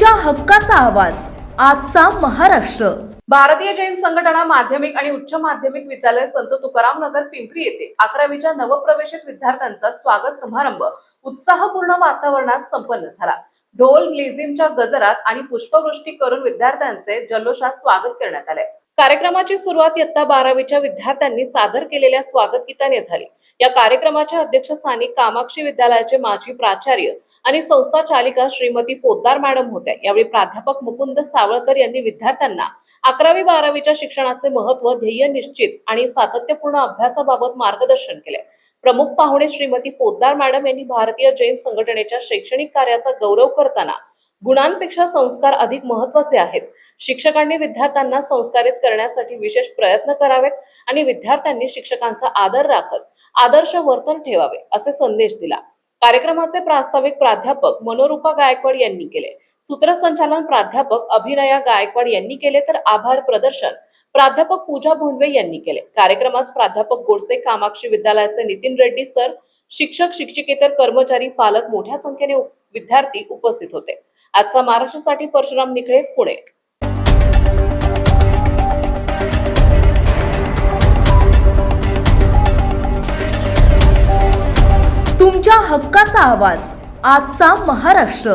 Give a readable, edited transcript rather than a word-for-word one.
तुमच्या हक्काचा आवाज आजचा महाराष्ट्र। भारतीय जैन संघटना माध्यमिक आणि उच्च माध्यमिक विद्यालय संत तुकाराम नगर पिंपरी येथे 11वीच्या नवप्रवेशित विद्यार्थ्यांचा स्वागत समारंभ उत्साहपूर्ण वातावरणात संपन्न झाला। ढोल लेझिमच्या गजरात आणि पुष्पवृष्टी करून विद्यार्थ्यांचे जल्लोषात स्वागत करण्यात आले। कार्यक्रमाची सुरुवात इयत्ता 12वीच्या विद्यार्थ्यांनी सादर केलेल्या स्वागत गीताने झाली। या कार्यक्रमाच्या अध्यक्षस्थानी कामाक्षी विद्यालयाचे माजी प्राचार्य आणि संस्था चालिका श्रीमती पोद्दार मॅडम होत्या। यावेळी प्राध्यापक मुकुंद सावळकर यांनी विद्यार्थ्यांना 11वी-12वीच्या शिक्षणाचे महत्त्व, ध्येय निश्चित आणि सातत्यपूर्ण अभ्यासाबाबत मार्गदर्शन केले। प्रमुख पाहुणे श्रीमती पोद्दार मॅडम यांनी भारतीय जैन संघटनेच्या शैक्षणिक कार्याचा गौरव करताना गुणांपेक्षा संस्कार अधिक महत्त्वाचे आहेत। शिक्षकांनी विद्यार्थ्यांना संस्कारित करण्यासाठी विशेष प्रयत्न करावेत आणि विद्यार्थ्यांनी शिक्षकांचा आदर राखत आदर्श वर्तन ठेवावे असे संदेश दिला। कार्यक्रमाचे प्रास्ताविक प्राध्यापक मनोरूपा गायकवाड यांनी केले। सूत्रसंचालन प्राध्यापक अभिनया गायकवाड यांनी केले, तर आभार प्रदर्शन प्राध्यापक पूजा भोंडवे यांनी केले। कार्यक्रमास प्राध्यापक गोडसे, कामाक्षी विद्यालयाचे नितीन रेड्डी सर, शिक्षक, शिक्षकेतर कर्मचारी, पालक, मोठ्या संख्येने विद्यार्थी उपस्थित होते। आजचा महाराष्ट्रासाठी परशुराम निखळे, पुणे। तुमच्या हक्काचा आवाज आजचा महाराष्ट्र।